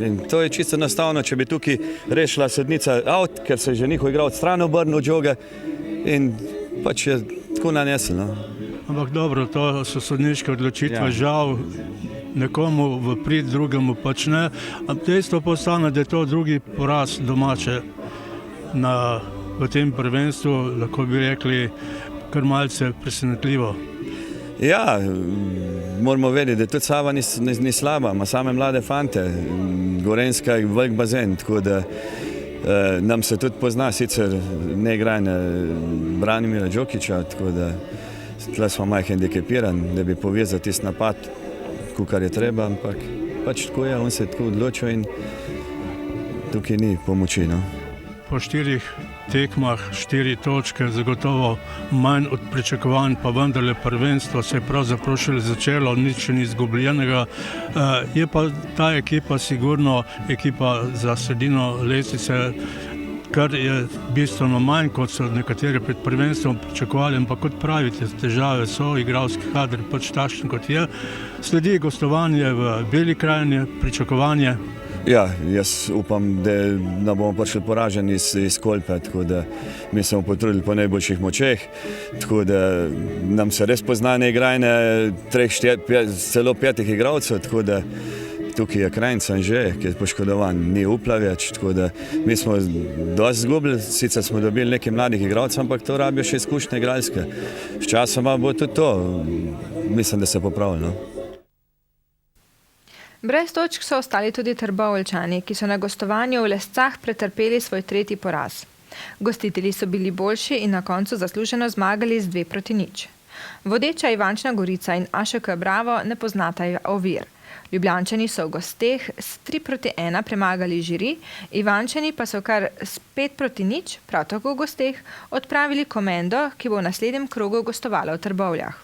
In to je čisto enostavno, če bi tukaj rešila sodnica out, ker se je že njihov igralec stran obrnil od žoge in pač je tako nanesel. Ampak dobro, to so sodniške odločitve, Ja. žal nekomu v prid, drugemu pač ne. Dejstvo pa ostane, da je to drugi poraz domače v tem prvenstvu, lahko bi rekli, kar malce presenetljivo. Ja, moramo vedeti, da tudi Sava ni slaba, ima same mlade fante, Gorenjska je velik bazen, tako da nam se tudi pozna, sicer ne igranje Branimira Đokića, tako da tle smo malo hendikepirani, da bi povezali tisti napad, kar je treba, ampak pač tako je, on se je tako odločil in tukaj ni pomoči. No. Po 4 tekmah 4 točke, zagotovo manj od pričakovanj, pa vendarle prvenstvo se je pravzaprav šele začelo, nič ni izgubljenega. Je pa ta ekipa sigurno ekipa za sredino lestvice, kar je bistveno manj, kot so nekateri pred prvenstvom pričakovali, ampak kot pravite, težave so, igralski kader pač takšen, kot je. Sledi gostovanje v Beli krajini, pričakovanje. Ja, jaz upam, da ne bomo prišli poraženi iz Kolpe, tako da mi smo potrudili po najboljših močeh, tako da nam se res pozna igranje 3, celo 5 igralcev, tako da tukaj je Krajnc Anže, ki je poškodovan, ni upla več, tako da mi smo dosti izgubili, sicer smo dobili nekaj mladih igralcev, ampak to rabijo še izkušnje igralske. Sčasoma bo tudi to, mislim, da se popravilo. Brez točk so ostali tudi Trboveljčani, ki so na gostovanju v Lescah pretrpeli svoj 3. poraz. Gostitelji so bili boljši in na koncu zasluženo zmagali z 2:0. Vodeča Ivančna Gorica in AŠK Bravo ne poznata ovir. Ljubljančani so v gosteh s 3:1 premagali Žiri, Ivančani pa so kar s 5:0, prav tako v gosteh, odpravili Komendo, ki bo v naslednjem krogu gostovala v Trbovljah.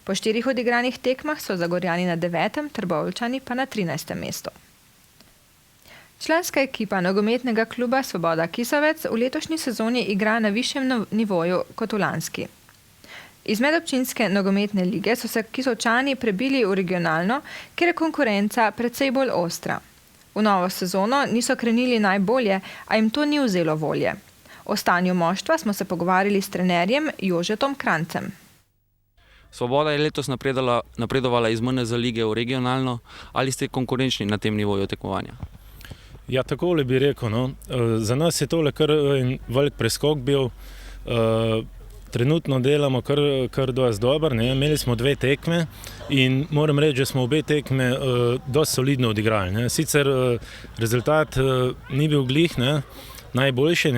Po 4 odigranih tekmah so Zagorjani na 9., Trboveljčani pa na 13. mestu. Članska ekipa nogometnega kluba Svoboda Kisovec v letošnji sezoni igra na višjem nivoju kot v lanski. Iz medobčinske nogometne lige so se Kisovčani prebili v regionalno, kjer je konkurenca precej bolj ostra. V novo sezono niso krenili najbolje, a jim to ni vzelo volje. O stanju moštva smo se pogovarjali s trenerjem Jožetom Krancem. Svoboda je letos napredovala iz MNZ lige v regionalno. Ali ste konkurenčni na tem nivoju tekmovanja? Ja, takole bi rekel. No. Za nas je tole kar en velik preskok bil. Trenutno delamo kar dosti dobro. Imeli smo 2 tekme in moram reči, da smo obe tekme dosti solidno odigrali. Ne. Sicer rezultat ni bil glih najboljši,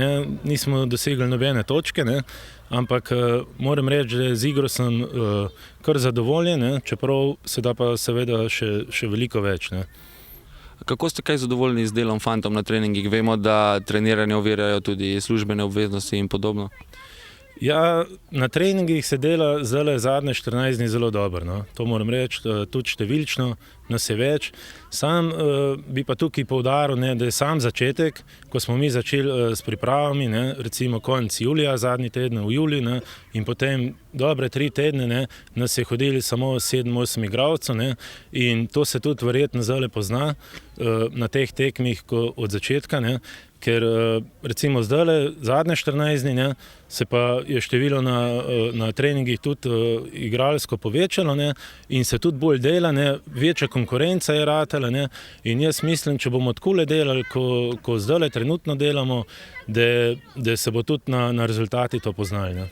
nismo dosegli nobene točke, ampak moram reči, da z igro sem kar zadovoljen, čeprav se da pa seveda še veliko več. Kako ste kaj zadovoljni z delom fantom na treningih? Vemo, da treniranje ovirajo tudi službene obveznosti in podobno. Ja, na treningih se dela zdaj zadnje 14 dni zelo dobro. No. To moram reči, tudi številčno nas je več. Sam bi pa tukaj poudaril, da je sam začetek, ko smo mi začeli s pripravami, recimo konec julija, zadnji teden v juliju, in potem dobre 3 tedne, ne, nas je hodili samo 7-8 igralcev, ne, in to se tudi verjetno zdaj pozna na teh tekmih od začetka, ne, ker recimo zdaj zadnje 14 dni, ne, se pa je število na treningih tudi igralsko povečalo, ne, in se tudi bolj dela, ne, večja konkurenca je ratala, ne, in jaz mislim, če bomo takole delali, ko zdaj trenutno delamo, da se bo tudi na rezultati to poznali. Ne.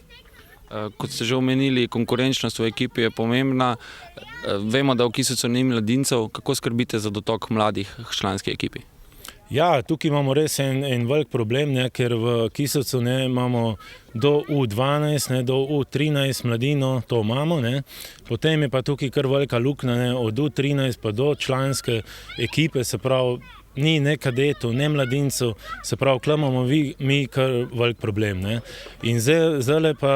Kot ste že omenili, konkurenčnost v ekipi je pomembna. Vemo, da v Kisovcu ni mladincev. Kako skrbite za dotok mladih k članski ekipi? Ja, tukaj imamo res en velik problem, ne, ker v Kisovcu ne, imamo do U12, ne, do U13 mladino, to imamo. Ne. Potem je pa tukaj kar velika luknja, ne, od U13 pa do članske ekipe, se pravi, ni ne kadetov, ne mladincev, se pravi, tukaj imamo mi kar velik problem. Ne. In zdaj pa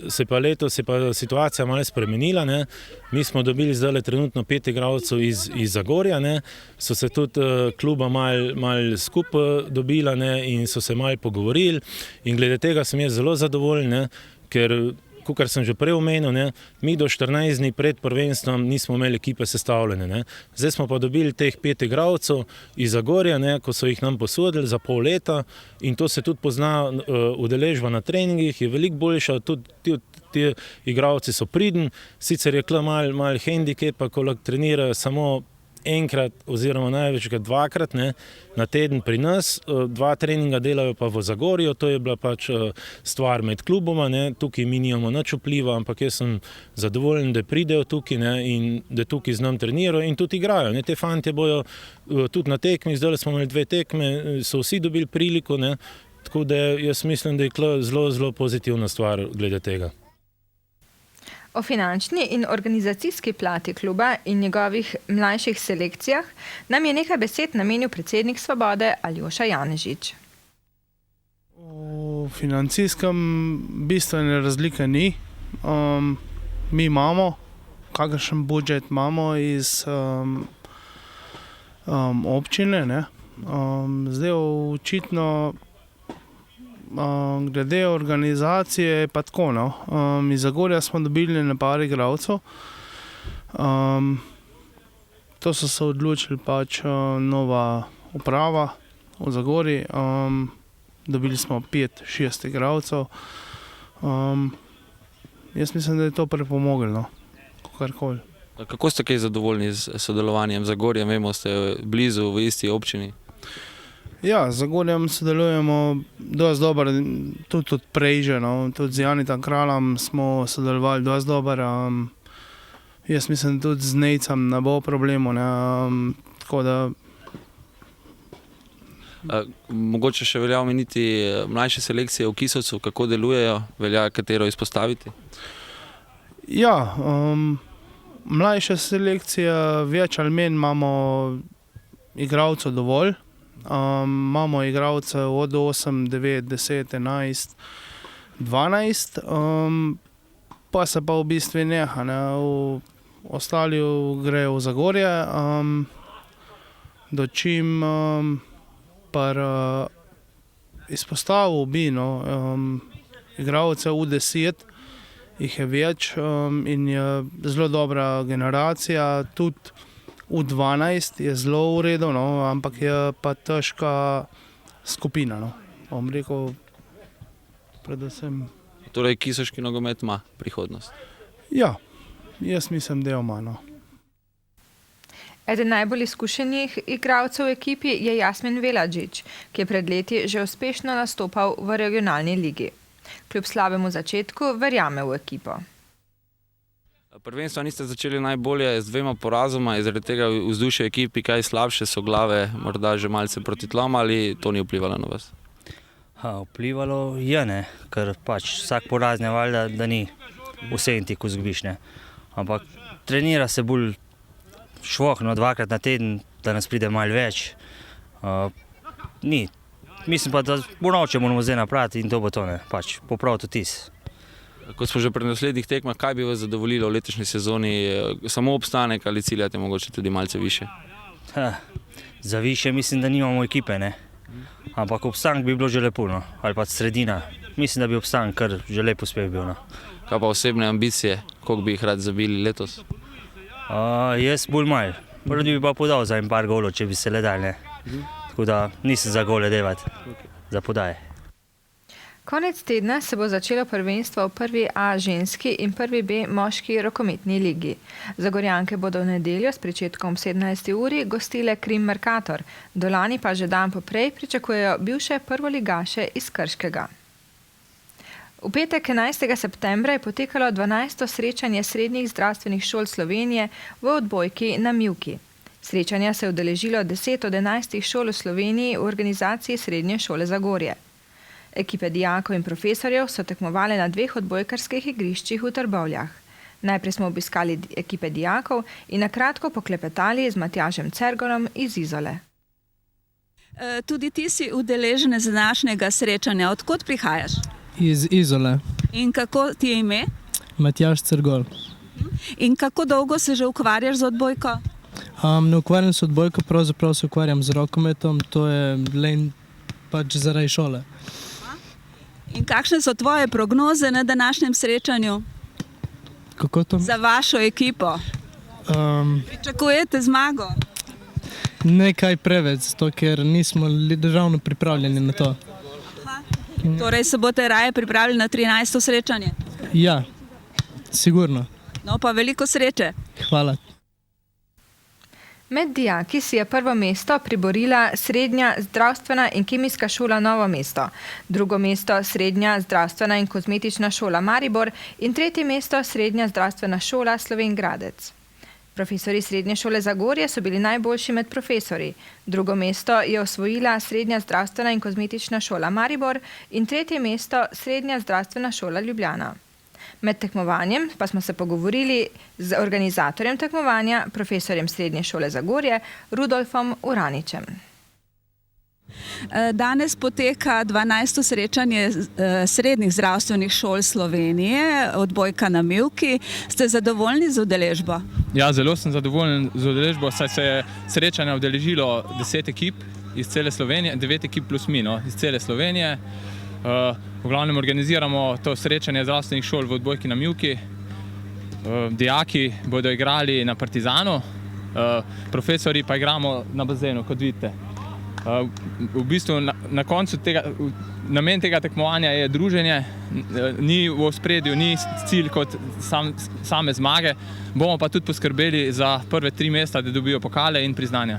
se pa letos je pa situacija malo spremenila. Ne. Mi smo dobili zdaj trenutno 5 igralcev iz Zagorja, ne. So se tudi kluba malo skupaj dobila, ne, in so se malo pogovorili. In glede tega sem jaz zelo zadovoljen, ne, ker kakor sem že prej omenil, ne, mi do 14 dni pred prvenstvom nismo imeli ekipe sestavljene. Ne. Zdaj smo pa dobili teh 5 igralcev iz Zagorja, ne, ko so jih nam posodili za pol leta, in to se tudi pozna, udeležba na treningih je veliko boljša, tudi ti igralci so pridni, sicer je kle malo hendikepa, ko lahko trenirajo samo enkrat oziroma največkrat 2-krat, ne, na teden pri nas, 2 treninga delajo pa v Zagorju, to je bila pač stvar med kluboma, ne, tukaj mi nimamo nič vpliva, ampak jaz sem zadovoljen, da pridejo tukaj, ne, in da tukaj z nam trenirajo in tudi igrajo. Ne, te fantje bojo tudi na tekmi, zdaj smo imeli 2 tekme, so vsi dobili priliko, ne, tako da jaz mislim, da je zelo, zelo pozitivna stvar glede tega. O finančni in organizacijski plati kluba in njegovih mlajših selekcijah nam je nekaj besed namenil predsednik Svobode Aljoša Janežič. V financijskem bistvene razlike ni. Mi imamo, kakšen budžet imamo iz občine, ne. Zdaj očitno glede organizacije pa tako, no. Iz Zagorja smo dobili nekaj igralcev. To so se odločili pač nova uprava v Zagorji. Dobili smo 5-6 igralcev. Jaz mislim, da je to pripomoglo, no, kakorkoli. Kako ste kaj zadovoljni z sodelovanjem z Zagorjem? Vemo, ste blizu v isti občini. Ja, z Zagorjem sodelujemo dosti dobro, tudi od prej že, no. Tudi z Janitom Kraljem smo sodelovali dosti dobro. Jaz mislim, da tudi z Nejcem ne bo problemov, ne. Tako da... Mogoče še velja omeniti mlajše selekcije v Kisovcu, kako delujejo, velja katero izpostaviti? Ja, mlajše selekcije, več ali manj imamo igralcev dovolj. Imamo igralce od 8, 9, 10, 11, 12, pa se pa v bistvu neha, ne. Ostali grejo v Zagorje, dočim izpostavil bi, no, igralce U10, jih je več in je zelo dobra generacija, tudi U12 je zelo v redu, no, ampak je pa težka skupina, no. Bom rekel, predvsem. Torej, kisovški nogomet ima prihodnost? Ja, jaz mislim, da jo ima, no. Eden najbolj izkušenih igralcev v ekipi je Jasmin Veladžič, ki je pred leti že uspešno nastopal v regionalni ligi. Kljub slabemu začetku verjame v ekipo. Prvenstva niste začeli najbolje z 2 porazoma, je zaradi tega vzdušje ekipi kaj slabše, so glave morda že malce proti tlom, ali to ni vplivalo na vas? Vplivalo je, ne, ker pač vsak poraz ne valjda, da ni vsem ti, ko zgubiš, ne. Ampak trenira se bolj švohno 2-krat na teden, da nas pride malo več. Ni. Mislim pa, da ponovče moramo zdaj napraviti in to bo to, ne, pač popraviti vtis. Ko smo že pri naslednjih tekmah, kaj bi vas zadovoljilo v letošnji sezoni? Samo obstanek ali ciljate mogoče tudi malce više? Za više mislim, da nimamo ekipe, ne. Ampak obstanek bi bilo že lepo, no. Ali pa sredina. mislim, da bi obstan kar že lep uspeh bil. No. Kaj pa osebne ambicije, koliko bi jih rad zabili letos? Jaz bolj malo. Radi bi pa podal za en par golov, če bi se le dal, ne. Tako da nisem za gole devati, za podaje. Konec tedna se bo začelo prvenstvo v prvi A ženski in prvi B moški rokometni ligi. Zagorjanke bodo v nedeljo s pričetkom 17. uri gostile Krim Mercator, Dolani pa že dan poprej pričakujejo bivše prvoligaše iz Krškega. V petek 11. septembra je potekalo 12. srečanje srednjih zdravstvenih šol Slovenije v odbojki na Mivki. Srečanja se je udeležilo 10 od 11 šol v Sloveniji v organizaciji Srednje šole Zagorje. Ekipe dijakov in profesorjev so tekmovale na 2 odbojkarskih igriščih v Trbovljah. Najprej smo obiskali ekipe dijakov in na kratko poklepetali z Matjažem Cergolom iz Izole. Tudi ti si udeleženec današnjega srečanja. Odkot prihajaš? Iz Izole. In kako ti je ime? Matjaž Cergol. In kako dolgo se že ukvarjaš z odbojko? Ne ukvarjam se odbojko, pravzaprav se ukvarjam z rokometom, to je len pač zaradi šole. In kakšne so tvoje prognoze na današnjem srečanju? Kako to? Za vašo ekipo. Pričakujete zmago? Nekaj preveč, zato ker nismo ravno pripravljeni na to. Torej se boste raje pripravili na 13. srečanje? Ja, sigurno. No pa veliko sreče. Hvala. Med dijaki si je prvo mesto priborila Srednja zdravstvena in kemijska šola Novo mesto, drugo mesto Srednja zdravstvena in kozmetična šola Maribor in tretje mesto Srednja zdravstvena šola Slovenj Gradec. Profesori Srednje šole Zagorje so bili najboljši med profesori. Drugo mesto je osvojila Srednja zdravstvena in kozmetična šola Maribor in tretje mesto Srednja zdravstvena šola Ljubljana. Med tekmovanjem pa smo se pogovorili z organizatorjem tekmovanja, profesorjem Srednje šole Zagorje, Rudolfom Uraničem. Danes poteka 12. srečanje srednjih zdravstvenih šol Slovenije, odbojka na Mivki. Ste zadovoljni z udeležbo? Ja, zelo sem zadovoljen z udeležbo, saj se je srečanja udeležilo 10 ekip iz cele Slovenije, 9 ekip plus mi, iz cele Slovenije. V glavnem organiziramo to srečanje zdravstvenih šol v odbojki na Mivki. Dijaki bodo igrali na Partizanu, profesori pa igramo na bazenu, kot vidite. V bistvu na koncu namen tega tekmovanja je druženje, ni v ospredju, ni cilj kot same zmage. Bomo pa tudi poskrbeli za prve 3 mesta, da dobijo pokale in priznanja.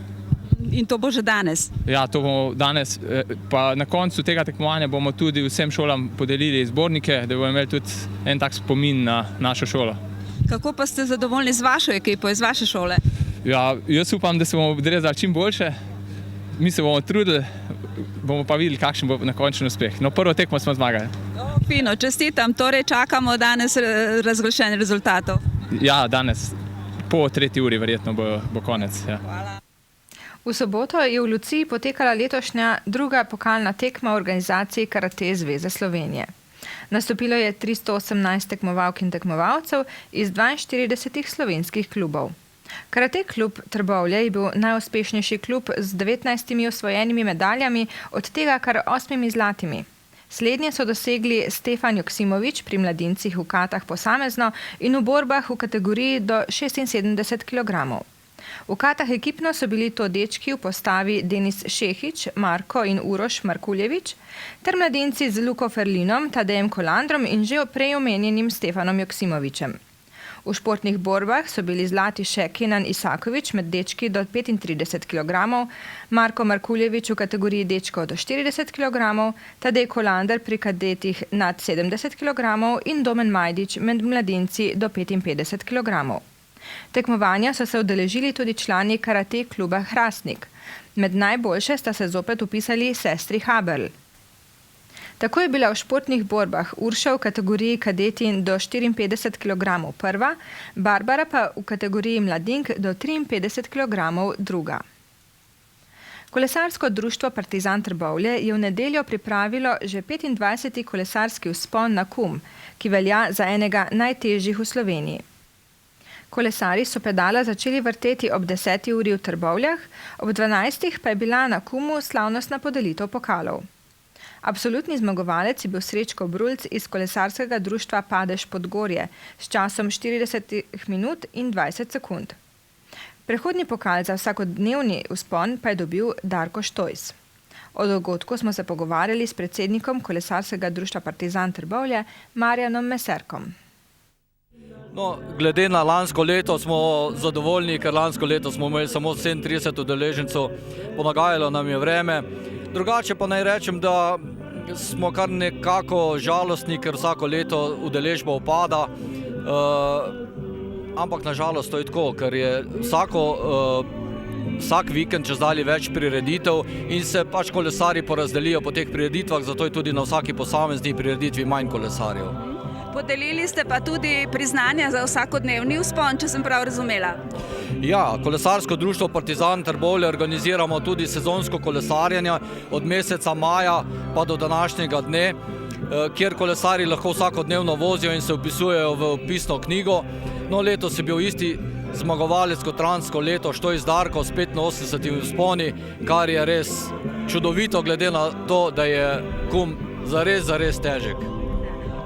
In to bo že danes? Ja, to bomo danes. Pa na koncu tega tekmovanja bomo tudi vsem šolam podelili zbornike, da bomo imeli tudi en tak spomin na našo šolo. Kako pa ste zadovoljni z vašo ekipo, iz vaše šole? Ja, jaz upam, da se bomo odrezali čim boljše. Mi se bomo trudili, bomo pa videli, kakšen bo na končni uspeh. No, prvo tekmo smo zmagali. Fino, čestitam. Torej čakamo danes razglašenje rezultatov. Ja, danes. Po 3. uri verjetno bo konec. Ja. Hvala. V soboto je v Luciji potekala letošnja druga pokalna tekma v organizaciji Karate zveze Slovenije. Nastopilo je 318 tekmovalk in tekmovalcev iz 42 slovenskih klubov. Karate klub Trbovlje je bil najuspešnejši klub z 19 osvojenimi medaljami, od tega kar 8 zlatimi. Slednje so dosegli Stefan Joksimovič pri mladincih v katah posamezno in v borbah v kategoriji do 76 kg. V katah ekipno so bili to dečki v postavi Denis Šehič, Marko in Uroš Markuljevič, ter mladinci z Luko Ferlinom, Tadejem Kolandrom in že prej omenjenim Stefanom Joksimovičem. V športnih borbah so bili zlati še Kenan Isakovič med dečki do 35 kg, Marko Markuljevič v kategoriji dečkov do 40 kg, Tadej Kolander pri kadetih nad 70 kg in Domen Majdič med mladinci do 55 kg. Tekmovanja so se udeležili tudi člani karate kluba Hrastnik. Med najboljše sta se zopet upisali sestri Haberl. Tako je bila v športnih borbah Urša v kategoriji kadetin do 54 kg prva, Barbara pa v kategoriji mladink do 53 kg druga. Kolesarsko društvo Partizan Trbovlje je v nedeljo pripravilo že 25. kolesarski vzpon na Kum, ki velja za enega najtežjih v Sloveniji. Kolesari so pedala začeli vrteti ob 10. uri v Trbovljah, ob 12. pa je bila na Kumu slavnostna podelitev pokalov. Absolutni zmagovalec je bil Srečko Brulc iz kolesarskega društva Padež Podgorje s časom 40 minut in 20 sekund. Prehodni pokal za vsakodnevni vzpon pa je dobil Darko Štojs. O dogodku smo se pogovarjali s predsednikom kolesarskega društva Partizan Trbovlje, Marjanom Meserkom. No, glede na lansko leto smo zadovoljni, ker lansko leto smo imeli samo 37 udeležencev, ponagajalo nam je vreme. Drugače pa naj rečem, da smo kar nekako žalostni, ker vsako leto udeležba upada. Ampak nažalost to je tako, ker je vsak vikend čez dalje več prireditev in se pač kolesarji porazdelijo po teh prireditvah, zato je tudi na vsaki posamezni prireditvi manj kolesarjev. Podelili ste pa tudi priznanja za vsakodnevni vzpon, če sem prav razumela. Ja, kolesarsko društvo Partizan Trbovlje organiziramo tudi sezonsko kolesarjenje od meseca maja pa do današnjega dne, kjer kolesarji lahko vsakodnevno vozijo in se vpisujejo v vpisno knjigo. No, letos je bil isti zmagovalec kot lansko leto Štojs Darko s 85 vzponi, kar je res čudovito glede na to, da je kum zares težek.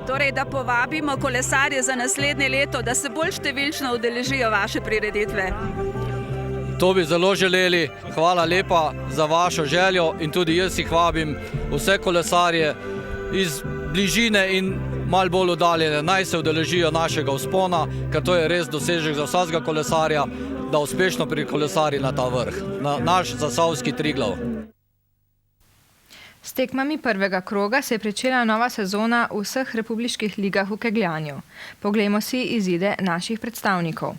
Torej, da povabimo kolesarje za naslednje leto, da se bolj številčno udeležijo vaše prireditve. To bi zelo želeli. Hvala lepa za vašo željo in tudi jaz jih vabim vse kolesarje iz bližine in malo bolj oddaljene, naj se udeležijo našega vzpona, ker to je res dosežek za vsakega kolesarja, da uspešno prikolesari na ta vrh, na naš zasavski Triglav. S tekmami prvega kroga se je pričela nova sezona v vseh republiških ligah v kegljanju. Poglejmo si izide naših predstavnikov.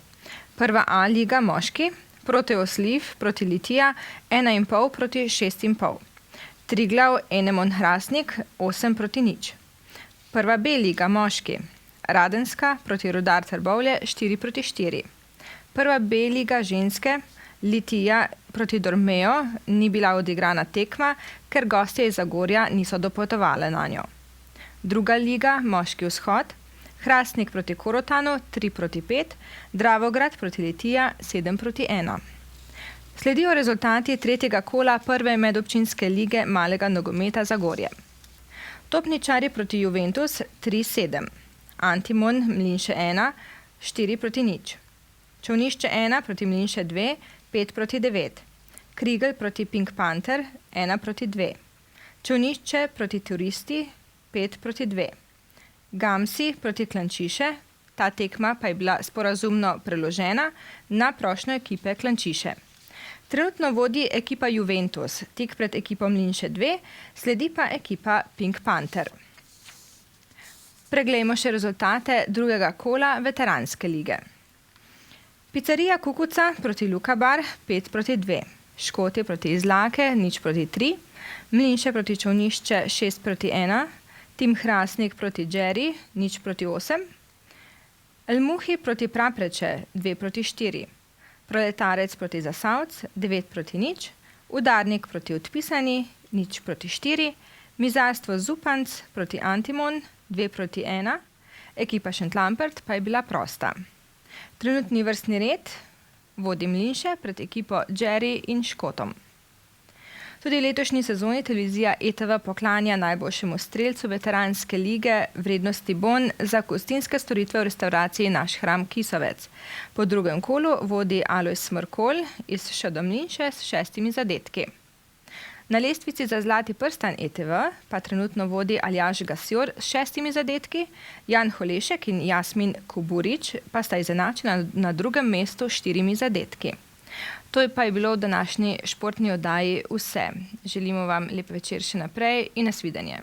Prva A liga moški, Proteus Liv proti Litija 1,5 proti 6,5. Triglav Enemon Hrastnik 8 proti 0. Prva B liga moški, Radenska proti Rudar Trbovlje 4 proti 4. Prva B liga ženske, Litija proti Dormejo ni bila odigrana tekma, ker gostje iz Zagorja niso dopotovali na njo. Druga liga, moški vzhod, Hrastnik proti Korotanu 3 proti 5, Dravograd proti Litija 7 proti 1. Sledijo rezultati tretjega kola prve medobčinske lige malega nogometa Zagorje. Topničari proti Juventus 3-7, Antimon Mlinše 1 4 proti 0, Čovnišče 1 proti Mlinše 2 5 proti 9, Krigl proti Pink Panther 1 proti 2, Čovnišče proti Turisti 5 proti 2, Gamsi proti Klančiše, ta tekma pa je bila sporazumno preložena na prošnjo ekipe Klančiše. Trenutno vodi ekipa Juventus, tik pred ekipo Mlinše 2, sledi pa ekipa Pink Panther. Preglejmo še rezultate drugega kola veteranske lige. Pizzerija Kukuca proti Lukabar 5 proti 2, Škoti proti Izlake 0 proti 3, Mlinše proti Čovnišče 6 proti 1, Tim Hrastnik proti Džeri 0 proti 8, Elmuhi proti Prapreče 2 proti 4, Proletarec proti Zasavc 9 proti 0, Udarnik proti Odpisani 0 proti 4, Mizarstvo Zupanc proti Antimon 2 proti 1, ekipa Šentlampert pa je bila prosta. Trenutni vrstni red vodi Mlinše pred ekipo Džeri in Škotom. Tudi letošnji sezoni televizija ETV poklanja najboljšemu strelcu veteranske lige vrednosti bon za gostinske storitve v restavraciji Naš hram Kisovec. Po drugem kolu vodi Alojz Smrkolj iz Šadomlinše s 6 zadetki. Na lestvici za zlati prstan ETV pa trenutno vodi Aljaž Gasjor s 6 zadetki, Jan Holešek in Jasmin Kuburič pa sta izenačena na drugem mestu s 4 zadetki. To pa je bilo v današnji športni oddaji vse. Želimo vam lep večer še naprej in nasvidenje.